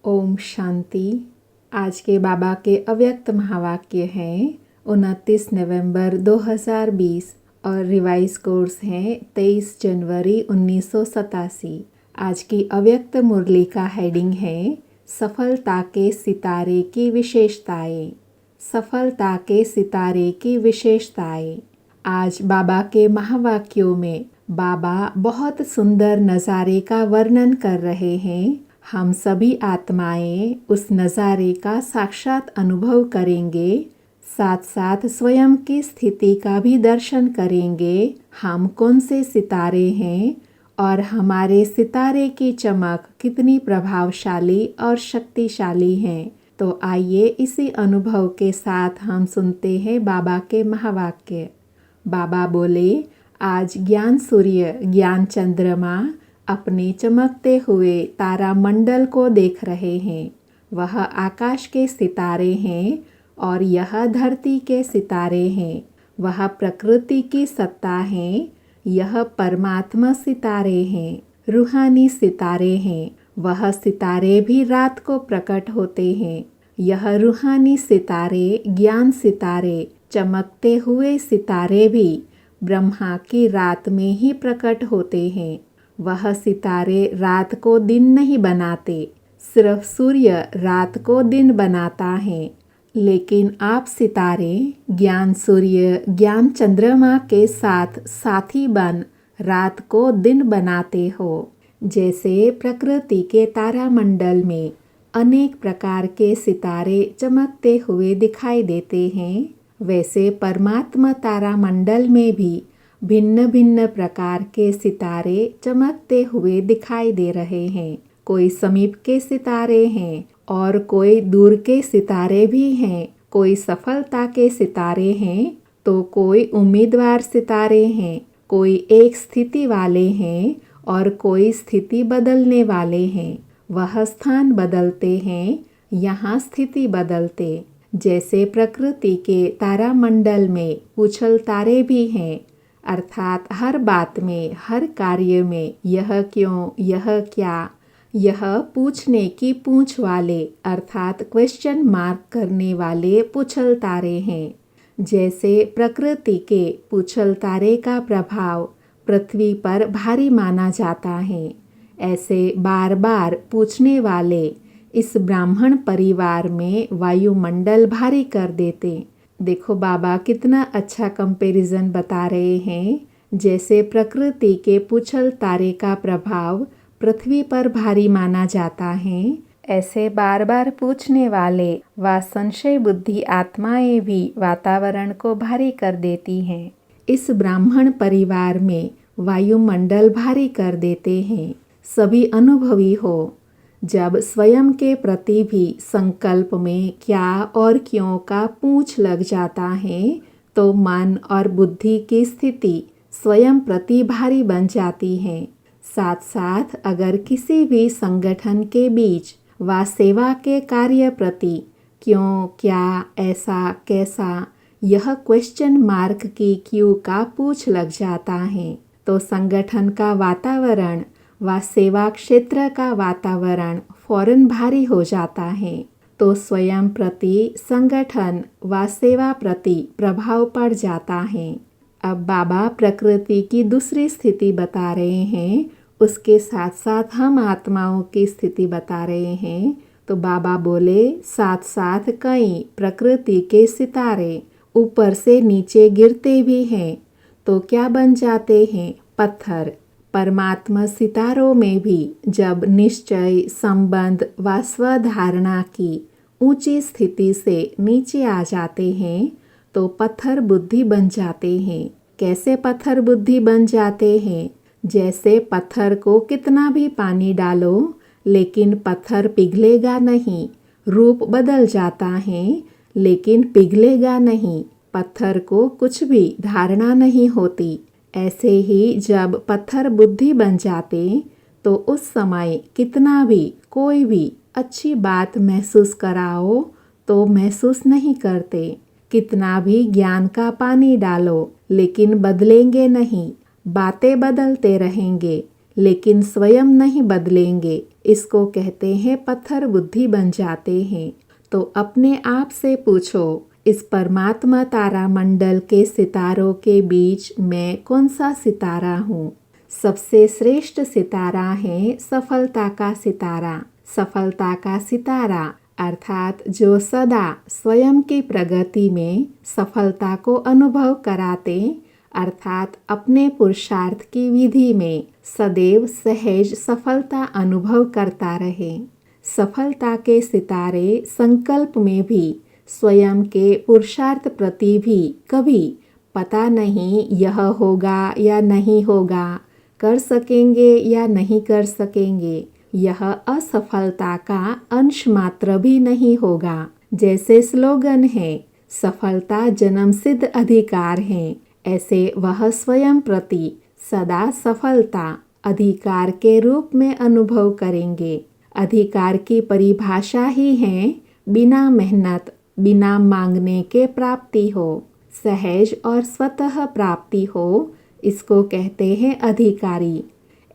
ओम शांति। आज के बाबा के अव्यक्त महावाक्य हैं 29 नवंबर 2020 और रिवाइज कोर्स हैं 23 जनवरी 1987। आज की अव्यक्त मुरली का हेडिंग है सफलता के सितारे की विशेषताएं। सफलता के सितारे की विशेषताएं। आज बाबा के महावाक्यों में बाबा बहुत सुंदर नज़ारे का वर्णन कर रहे हैं। हम सभी आत्माएं उस नज़ारे का साक्षात अनुभव करेंगे, साथ साथ स्वयं की स्थिति का भी दर्शन करेंगे। हम कौन से सितारे हैं और हमारे सितारे की चमक कितनी प्रभावशाली और शक्तिशाली है। तो आइए इसी अनुभव के साथ हम सुनते हैं बाबा के महावाक्य। बाबा बोले, आज ज्ञान सूर्य ज्ञान चंद्रमा अपने चमकते हुए तारा मंडल को देख रहे हैं। वह आकाश के सितारे हैं और यह धरती के सितारे हैं। वह प्रकृति की सत्ता है, यह परमात्मा सितारे हैं, रूहानी सितारे हैं। वह सितारे भी रात को प्रकट होते हैं। यह रूहानी सितारे ज्ञान सितारे चमकते हुए सितारे भी ब्रह्मा की रात में ही प्रकट होते हैं। वह सितारे रात को दिन नहीं बनाते, सिर्फ सूर्य रात को दिन बनाता है। लेकिन आप सितारे ज्ञान सूर्य ज्ञान चंद्रमा के साथ साथी बन रात को दिन बनाते हो। जैसे प्रकृति के तारामंडल में अनेक प्रकार के सितारे चमकते हुए दिखाई देते हैं, वैसे परमात्मा तारामंडल में भी भिन्न भिन्न प्रकार के सितारे चमकते हुए दिखाई दे रहे हैं। कोई समीप के सितारे हैं और कोई दूर के सितारे भी हैं। कोई सफलता के सितारे हैं तो कोई उम्मीदवार सितारे हैं। कोई एक स्थिति वाले हैं और कोई स्थिति बदलने वाले हैं। वह स्थान बदलते हैं, यहाँ स्थिति बदलते। जैसे प्रकृति के तारामंडल में उछल तारे भी हैं, अर्थात हर बात में हर कार्य में यह क्यों यह क्या यह पूछने की पूछ वाले अर्थात क्वेश्चन मार्क करने वाले पुछल तारे हैं। जैसे प्रकृति के पुछल तारे का प्रभाव पृथ्वी पर भारी माना जाता है, ऐसे बार बार पूछने वाले इस ब्राह्मण परिवार में वायुमंडल भारी कर देते। देखो बाबा कितना अच्छा कंपैरिजन बता रहे हैं। जैसे प्रकृति के पुछल तारे का प्रभाव पृथ्वी पर भारी माना जाता है, ऐसे बार बार पूछने वाले व संशय बुद्धि आत्माएं भी वातावरण को भारी कर देती हैं। इस ब्राह्मण परिवार में वायुमंडल भारी कर देते हैं। सभी अनुभवी हो। जब स्वयं के प्रति भी संकल्प में क्या और क्यों का पूछ लग जाता है तो मन और बुद्धि की स्थिति स्वयं प्रति भारी बन जाती है। साथ साथ अगर किसी भी संगठन के बीच व सेवा के कार्य प्रति क्यों क्या ऐसा कैसा यह क्वेश्चन मार्क की क्यू का पूछ लग जाता है तो संगठन का वातावरण व सेवा क्षेत्र का वातावरण फौरन भारी हो जाता है। तो स्वयं प्रति संगठन व सेवा प्रति प्रभाव पड़ जाता है। अब बाबा प्रकृति की दूसरी स्थिति बता रहे हैं, उसके साथ साथ हम आत्माओं की स्थिति बता रहे हैं। तो बाबा बोले, साथ साथ कई प्रकृति के सितारे ऊपर से नीचे गिरते भी हैं तो क्या बन जाते हैं? पत्थर। परमात्मा सितारों में भी जब निश्चय संबंध व स्वधारणा की ऊंची स्थिति से नीचे आ जाते हैं तो पत्थर बुद्धि बन जाते हैं। कैसे पत्थर बुद्धि बन जाते हैं? जैसे पत्थर को कितना भी पानी डालो लेकिन पत्थर पिघलेगा नहीं, रूप बदल जाता है लेकिन पिघलेगा नहीं, पत्थर को कुछ भी धारणा नहीं होती। ऐसे ही जब पत्थर बुद्धि बन जाते तो उस समय कितना भी कोई भी अच्छी बात महसूस कराओ तो महसूस नहीं करते। कितना भी ज्ञान का पानी डालो लेकिन बदलेंगे नहीं, बातें बदलते रहेंगे लेकिन स्वयं नहीं बदलेंगे, इसको कहते हैं पत्थर बुद्धि बन जाते हैं। तो अपने आप से पूछो, इस परमात्मा तारा मंडल के सितारों के बीच मैं कौन सा सितारा हूँ? सबसे श्रेष्ठ सितारा है सफलता का सितारा। सफलता का सितारा अर्थात जो सदा स्वयं की प्रगति में सफलता को अनुभव कराते, अर्थात अपने पुरुषार्थ की विधि में सदैव सहज सफलता अनुभव करता रहे। सफलता के सितारे संकल्प में भी स्वयं के पुरुषार्थ प्रति भी कभी पता नहीं यह होगा या नहीं होगा, कर सकेंगे या नहीं कर सकेंगे, यह असफलता का अंश मात्र भी नहीं होगा। जैसे स्लोगन है, सफलता जन्मसिद्ध अधिकार है, ऐसे वह स्वयं प्रति सदा सफलता अधिकार के रूप में अनुभव करेंगे। अधिकार की परिभाषा ही है बिना मेहनत, बिना मांगने के प्राप्ति हो, सहज और स्वतः प्राप्ति हो, इसको कहते हैं अधिकारी।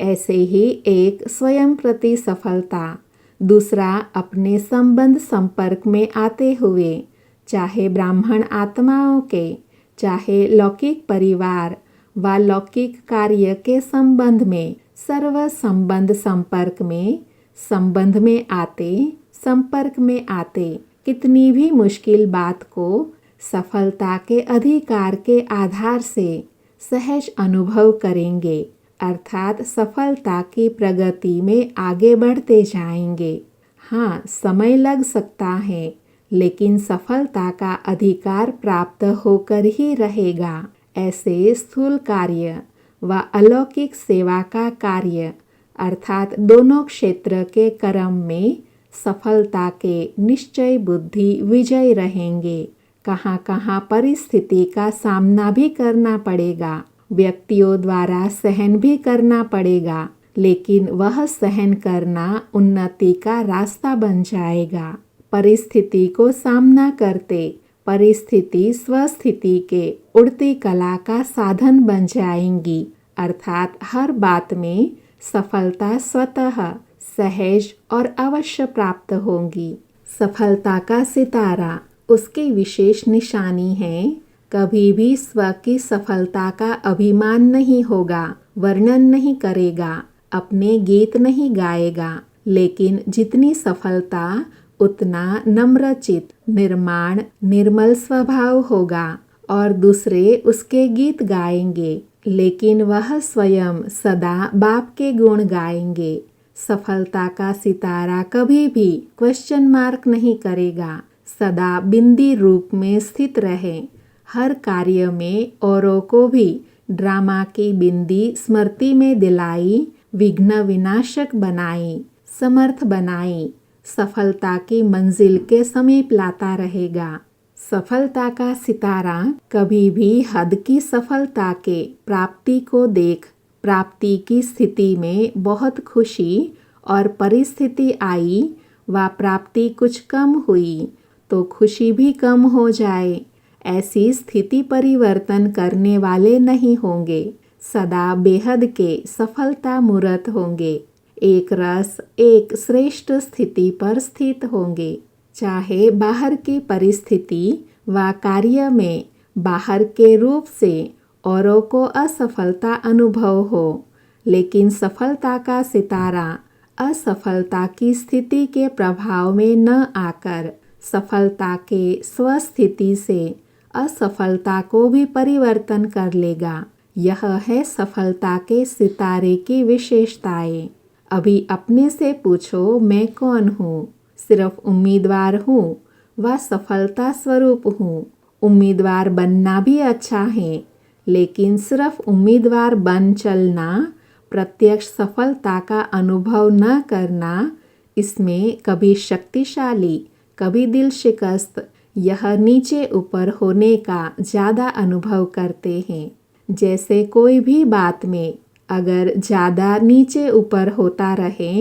ऐसे ही एक स्वयं प्रति सफलता, दूसरा अपने संबंध संपर्क में आते हुए, चाहे ब्राह्मण आत्माओं के, चाहे लौकिक परिवार व लौकिक कार्य के संबंध में, सर्व संबंध संपर्क में, संबंध में आते, संपर्क में आते, कितनी भी मुश्किल बात को सफलता के अधिकार के आधार से सहज अनुभव करेंगे, अर्थात सफलता की प्रगति में आगे बढ़ते जाएंगे। हाँ, समय लग सकता है, लेकिन सफलता का अधिकार प्राप्त होकर ही रहेगा। ऐसे स्थूल कार्य व अलौकिक सेवा का कार्य, अर्थात दोनों क्षेत्र के कर्म में सफलता के निश्चय बुद्धि विजय रहेंगे। कहाँ कहाँ परिस्थिति का सामना भी करना पड़ेगा, व्यक्तियों द्वारा सहन भी करना पड़ेगा, लेकिन वह सहन करना उन्नति का रास्ता बन जाएगा। परिस्थिति को सामना करते परिस्थिति स्वस्थिति के उड़ती कला का साधन बन जाएंगी, अर्थात हर बात में सफलता स्वतः सहज और अवश्य प्राप्त होगी। सफलता का सितारा, उसकी विशेष निशानी है, कभी भी स्व की सफलता का अभिमान नहीं होगा, वर्णन नहीं करेगा, अपने गीत नहीं गाएगा, लेकिन जितनी सफलता उतना नम्रचित, निर्माण, निर्मल स्वभाव होगा और दूसरे उसके गीत गाएंगे, लेकिन वह स्वयं सदा बाप के गुण गाएंगे। सफलता का सितारा कभी भी क्वेश्चन मार्क नहीं करेगा, सदा बिंदी रूप में स्थित रहे। हर कार्य में औरों को भी ड्रामा की बिंदी स्मृति में दिलाई, विघ्न विनाशक बनाई, समर्थ बनाई, सफलता की मंजिल के समीप लाता रहेगा। सफलता का सितारा कभी भी हद की सफलता के प्राप्ति को देख, प्राप्ति की स्थिति में बहुत खुशी और परिस्थिति आई व प्राप्ति कुछ कम हुई तो खुशी भी कम हो जाए, ऐसी स्थिति परिवर्तन करने वाले नहीं होंगे। सदा बेहद के सफलता मूर्त होंगे, एक रस, एक श्रेष्ठ स्थिति पर स्थित होंगे। चाहे बाहर की परिस्थिति व कार्य में बाहर के रूप से औरों को असफलता अनुभव हो, लेकिन सफलता का सितारा असफलता की स्थिति के प्रभाव में न आकर सफलता के स्वस्थिति से असफलता को भी परिवर्तन कर लेगा। यह है सफलता के सितारे की विशेषताएं। अभी अपने से पूछो, मैं कौन हूँ? सिर्फ उम्मीदवार हूँ व सफलता स्वरूप हूँ। उम्मीदवार बनना भी अच्छा है, लेकिन सिर्फ उम्मीदवार बन चलना, प्रत्यक्ष सफलता का अनुभव न करना, इसमें कभी शक्तिशाली, कभी दिल शिकस्त, यह नीचे ऊपर होने का ज़्यादा अनुभव करते हैं। जैसे कोई भी बात में अगर ज़्यादा नीचे ऊपर होता रहे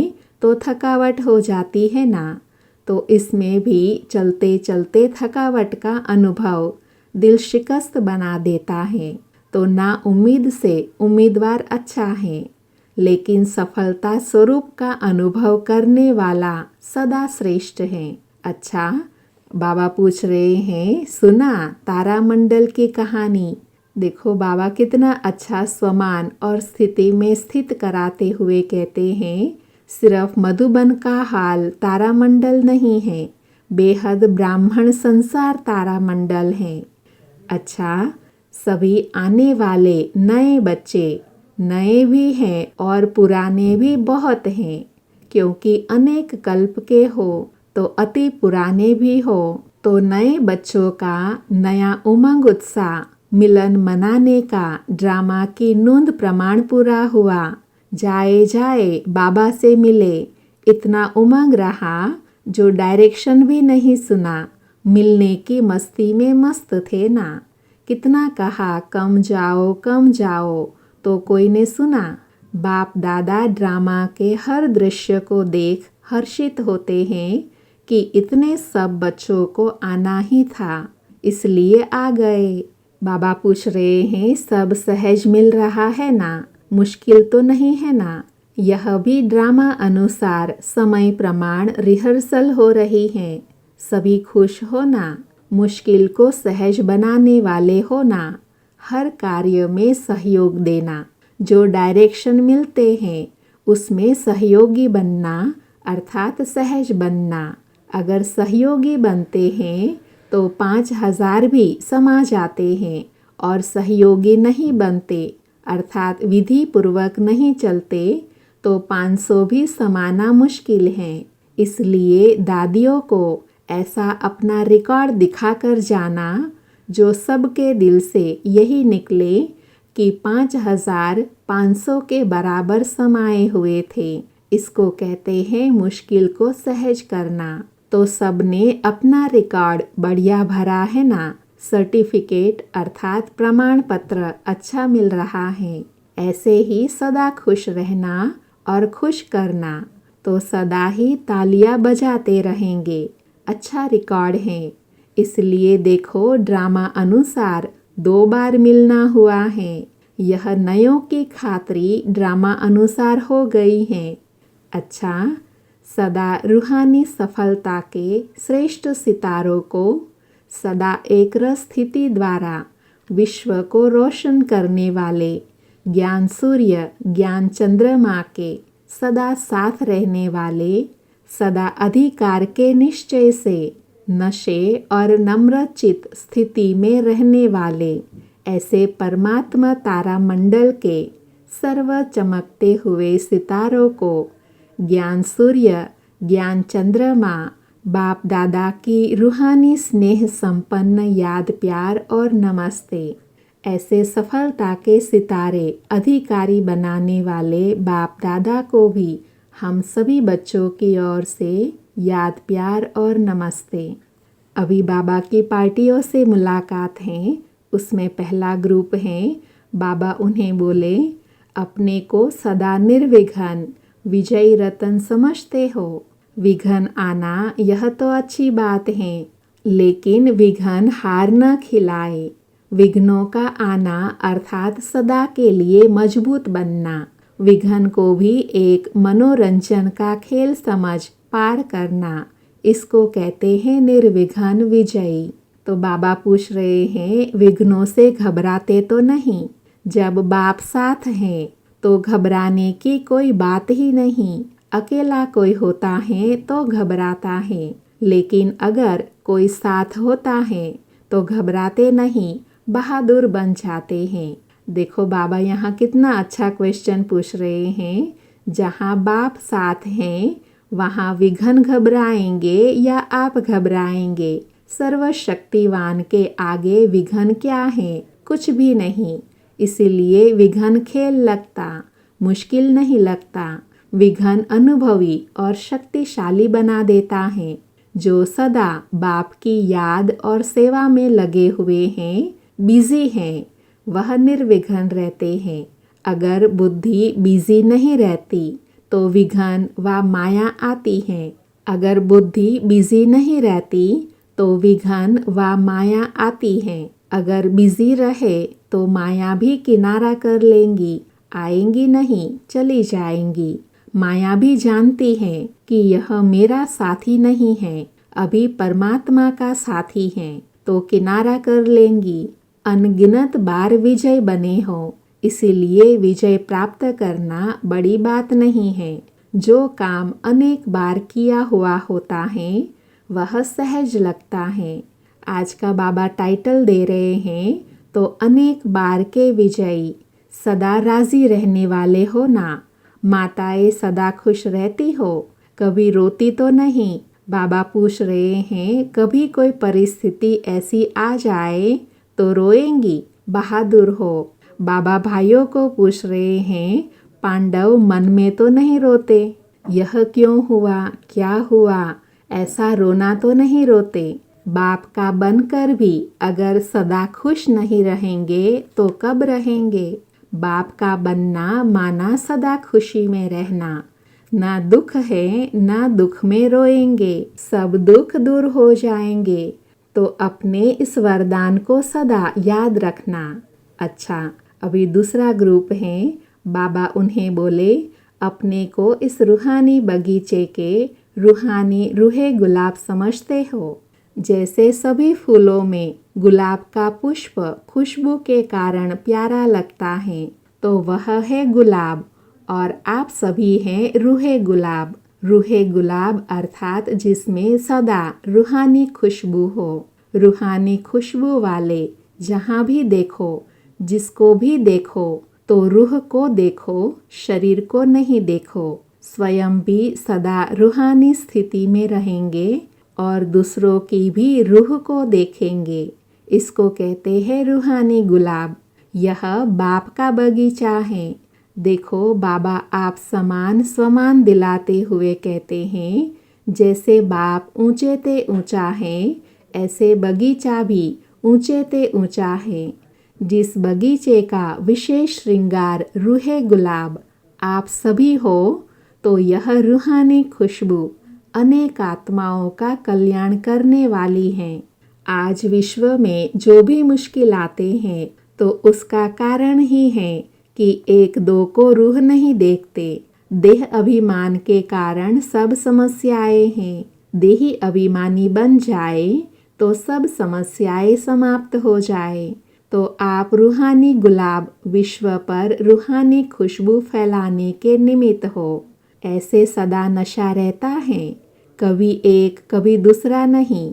तो थकावट हो जाती है ना, तो इसमें भी चलते चलते थकावट का अनुभव दिल शिकस्त बना देता है। तो ना उम्मीद से उम्मीदवार अच्छा है, लेकिन सफलता स्वरूप का अनुभव करने वाला सदा श्रेष्ठ है। अच्छा, बाबा पूछ रहे हैं, सुना तारामंडल की कहानी। देखो बाबा कितना अच्छा स्वमान और स्थिति में स्थित कराते हुए कहते हैं, सिर्फ मधुबन का हाल तारामंडल नहीं है, बेहद ब्राह्मण संसार तारामंडल है। अच्छा, सभी आने वाले नए बच्चे नए भी हैं और पुराने भी बहुत हैं, क्योंकि अनेक कल्प के हो तो अति पुराने भी हो। तो नए बच्चों का नया उमंग उत्साह मिलन मनाने का ड्रामा की नूंद प्रमाण पूरा हुआ। जाए जाए बाबा से मिले, इतना उमंग रहा जो डायरेक्शन भी नहीं सुना। मिलने की मस्ती में मस्त थे ना। कितना कहा कम जाओ तो कोई ने सुना। बाप दादा ड्रामा के हर दृश्य को देख हर्षित होते हैं कि इतने सब बच्चों को आना ही था, इसलिए आ गए। बाबा पूछ रहे हैं, सब सहज मिल रहा है ना, मुश्किल तो नहीं है ना। यह भी ड्रामा अनुसार समय प्रमाण रिहर्सल हो रही है। सभी खुश हो ना, मुश्किल को सहज बनाने वाले हो ना, हर कार्य में सहयोग देना। जो डायरेक्शन मिलते हैं उसमें सहयोगी बनना अर्थात सहज बनना। अगर सहयोगी बनते हैं तो 5,000 भी समा जाते हैं, और सहयोगी नहीं बनते अर्थात विधि पूर्वक नहीं चलते तो 500 भी समाना मुश्किल है। इसलिए दादियों को ऐसा अपना रिकॉर्ड दिखाकर जाना जो सबके दिल से यही निकले कि 5,500 के बराबर समाये हुए थे। इसको कहते हैं मुश्किल को सहज करना। तो सबने अपना रिकॉर्ड बढ़िया भरा है ना। सर्टिफिकेट अर्थात प्रमाण पत्र अच्छा मिल रहा है। ऐसे ही सदा खुश रहना और खुश करना, तो सदा ही तालियां बजाते रहेंगे। अच्छा रिकॉर्ड है, इसलिए देखो ड्रामा अनुसार 2 बार मिलना हुआ है। यह नयों की खातरी ड्रामा अनुसार हो गई है। अच्छा, सदा रूहानी सफलता के श्रेष्ठ सितारों को सदा एक रस स्थिति द्वारा विश्व को रोशन करने वाले ज्ञान सूर्य ज्ञान चंद्रमा के सदा साथ रहने वाले, सदा अधिकार के निश्चय से नशे और नम्रचित स्थिति में रहने वाले, ऐसे परमात्मा तारामंडल के सर्व चमकते हुए सितारों को ज्ञान सूर्य ज्ञान चंद्रमा बाप दादा की रूहानी स्नेह संपन्न याद प्यार और नमस्ते। ऐसे सफलता के सितारे अधिकारी बनाने वाले बाप दादा को भी हम सभी बच्चों की ओर से याद प्यार और नमस्ते। अभी बाबा की पार्टियों से मुलाकात है, उसमें पहला ग्रुप है। बाबा उन्हें बोले, अपने को सदा निर्विघ्न विजयी रतन समझते हो। विघ्न आना यह तो अच्छी बात है, लेकिन विघ्न हार न खिलाए। विघ्नों का आना अर्थात सदा के लिए मजबूत बनना। विघ्न को भी एक मनोरंजन का खेल समझ पार करना, इसको कहते हैं निर्विघ्न विजयी। तो बाबा पूछ रहे हैं, विघ्नों से घबराते तो नहीं? जब बाप साथ हैं तो घबराने की कोई बात ही नहीं। अकेला कोई होता है तो घबराता है, लेकिन अगर कोई साथ होता है तो घबराते नहीं, बहादुर बन जाते हैं। देखो बाबा यहाँ कितना अच्छा क्वेश्चन पूछ रहे हैं। जहाँ बाप साथ हैं वहाँ विघ्न घबराएंगे या आप घबराएंगे? सर्वशक्तिवान के आगे विघ्न क्या है? कुछ भी नहीं। इसीलिए विघ्न खेल लगता, मुश्किल नहीं लगता। विघ्न अनुभवी और शक्तिशाली बना देता है। जो सदा बाप की याद और सेवा में लगे हुए हैं, बिजी हैं, वह निर्विघ्न रहते हैं। अगर बुद्धि बिजी नहीं रहती तो विघ्न व माया आती है। अगर बुद्धि बिजी नहीं रहती तो विघ्न व माया आती है। अगर बिजी रहे तो माया भी किनारा कर लेंगी। आएंगी नहीं, चली जाएंगी। माया भी जानती है कि यह मेरा साथी नहीं है, अभी परमात्मा का साथी है, तो किनारा कर लेंगी। अनगिनत बार विजय बने हो, इसीलिए विजय प्राप्त करना बड़ी बात नहीं है। जो काम अनेक बार किया हुआ होता है वह सहज लगता है। आज का बाबा टाइटल दे रहे हैं तो अनेक बार के विजयी, सदा राजी रहने वाले हो ना। माताएं सदा खुश रहती हो, कभी रोती तो नहीं। बाबा पूछ रहे हैं कभी कोई परिस्थिति ऐसी आ जाए तो रोएंगी, बहादुर हो। बाबा भाइयों को पूछ रहे हैं पांडव मन में तो नहीं रोते, यह क्यों हुआ, क्या हुआ, ऐसा रोना तो नहीं रोते। बाप का बनकर भी अगर सदा खुश नहीं रहेंगे तो कब रहेंगे। बाप का बनना माना सदा खुशी में रहना। ना दुख है ना दुख में रोएंगे, सब दुख दूर हो जाएंगे। तो अपने इस वरदान को सदा याद रखना। अच्छा, अभी दूसरा ग्रुप है। बाबा उन्हें बोले अपने को इस रूहानी बगीचे के रूहानी रूहे गुलाब समझते हो। जैसे सभी फूलों में गुलाब का पुष्प खुशबू के कारण प्यारा लगता है, तो वह है गुलाब, और आप सभी हैं रूहे गुलाब। रूहे गुलाब अर्थात जिसमें सदा रूहानी खुशबू हो। रूहानी खुशबू वाले जहाँ भी देखो, जिसको भी देखो, तो रूह को देखो, शरीर को नहीं देखो। स्वयं भी सदा रूहानी स्थिति में रहेंगे और दूसरों की भी रूह को देखेंगे। इसको कहते हैं रूहानी गुलाब। यह बाप का बगीचा है। देखो, बाबा आप समान स्वमान दिलाते हुए कहते हैं जैसे बाप ऊंचे ते ऊंचा है, ऐसे बगीचा भी ऊंचे ते ऊंचा है। जिस बगीचे का विशेष श्रृंगार रूहे गुलाब आप सभी हो, तो यह रूहानी खुशबू अनेक आत्माओं का कल्याण करने वाली है। आज विश्व में जो भी मुश्किल आते हैं तो उसका कारण ही है कि एक दो को रूह नहीं देखते। देह अभिमान के कारण सब समस्याएं हैं। देही अभिमानी बन जाए तो सब समस्याएं समाप्त हो जाए। तो आप रूहानी गुलाब विश्व पर रूहानी खुशबू फैलाने के निमित्त हो। ऐसे सदा नशा रहता है, कभी एक कभी दूसरा नहीं।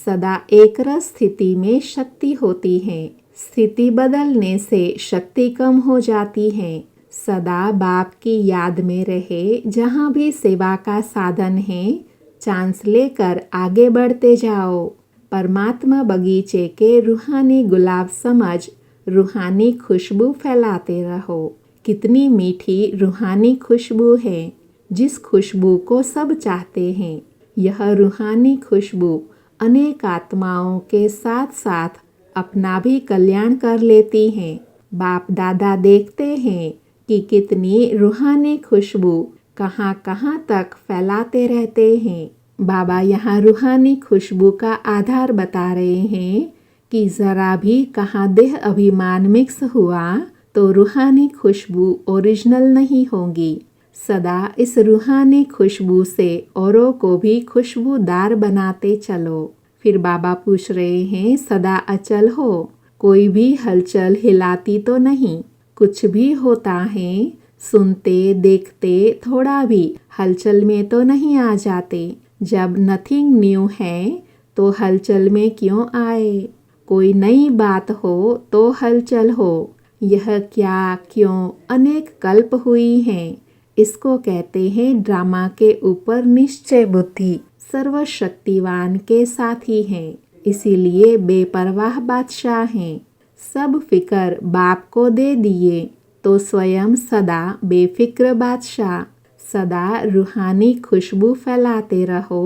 सदा एक रस स्थिति में शक्ति होती है। स्थिति बदलने से शक्ति कम हो जाती है। सदा बाप की याद में रहे, जहाँ भी सेवा का साधन है चांस लेकर आगे बढ़ते जाओ। परमात्मा बगीचे के रूहानी गुलाब समझ रूहानी खुशबू फैलाते रहो। कितनी मीठी रूहानी खुशबू है, जिस खुशबू को सब चाहते हैं। यह रूहानी खुशबू अनेक आत्माओं के साथ साथ अपना भी कल्याण कर लेती हैं। बाप दादा देखते हैं कि कितनी रूहानी खुशबू कहाँ कहाँ तक फैलाते रहते हैं। बाबा यहाँ रूहानी खुशबू का आधार बता रहे हैं कि ज़रा भी कहाँ देह अभिमान मिक्स हुआ तो रूहानी खुशबू ओरिजिनल नहीं होगी। सदा इस रूहानी खुशबू से औरों को भी खुशबूदार बनाते चलो। फिर बाबा पूछ रहे हैं सदा अचल हो, कोई भी हलचल हिलाती तो नहीं। कुछ भी होता है सुनते देखते थोड़ा भी हलचल में तो नहीं आ जाते। जब नथिंग न्यू है तो हलचल में क्यों आए। कोई नई बात हो तो हलचल हो। यह क्या क्यों अनेक कल्प हुई हैं। इसको कहते हैं ड्रामा के ऊपर निश्चय बुद्धि सर्वशक्तिवान के साथी हैं। इसीलिए बेपरवाह बादशाह हैं। सब फिक्र बाप को दे दिए तो स्वयं सदा बेफिक्र बादशाह। सदा रूहानी खुशबू फैलाते रहो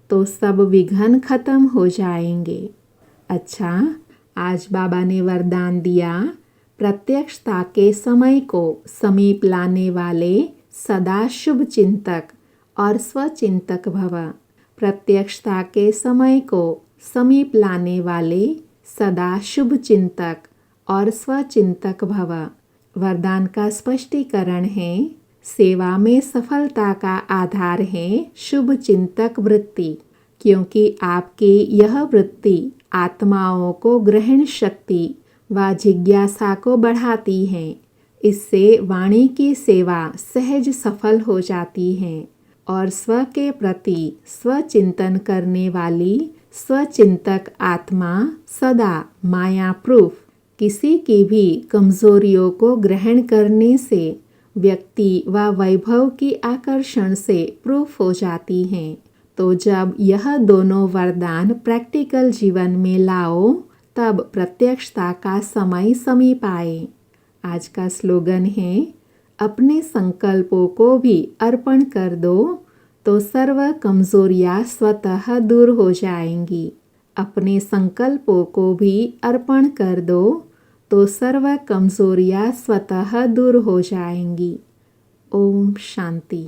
तो सब विघ्न खत्म हो जाएंगे। अच्छा, आज बाबा ने वरदान दिया प्रत्यक्षता के समय को समीप लाने वाले सदा शुभ चिंतक और स्वचिंतक भव। प्रत्यक्षता के समय को समीप लाने वाले सदा शुभ चिंतक और स्वचिंतक भव। वरदान का स्पष्टीकरण है, सेवा में सफलता का आधार है शुभ चिंतक वृत्ति, क्योंकि आपकी यह वृत्ति आत्माओं को ग्रहण शक्ति व जिज्ञासा को बढ़ाती है। इससे वाणी की सेवा सहज सफल हो जाती है और स्व के प्रति स्वचिंतन करने वाली स्वचिंतक आत्मा सदा माया प्रूफ किसी की भी कमजोरियों को ग्रहण करने से व्यक्ति व वैभव की आकर्षण से प्रूफ हो जाती हैं। तो जब यह दोनों वरदान प्रैक्टिकल जीवन में लाओ तब प्रत्यक्षता का समय समीप आए। आज का स्लोगन है, अपने संकल्पों को भी अर्पण कर दो तो सर्व कमजोरियां स्वतः दूर हो जाएंगी। अपने संकल्पों को भी अर्पण कर दो तो सर्व कमजोरियां स्वतः दूर हो जाएंगी। ओम शांति।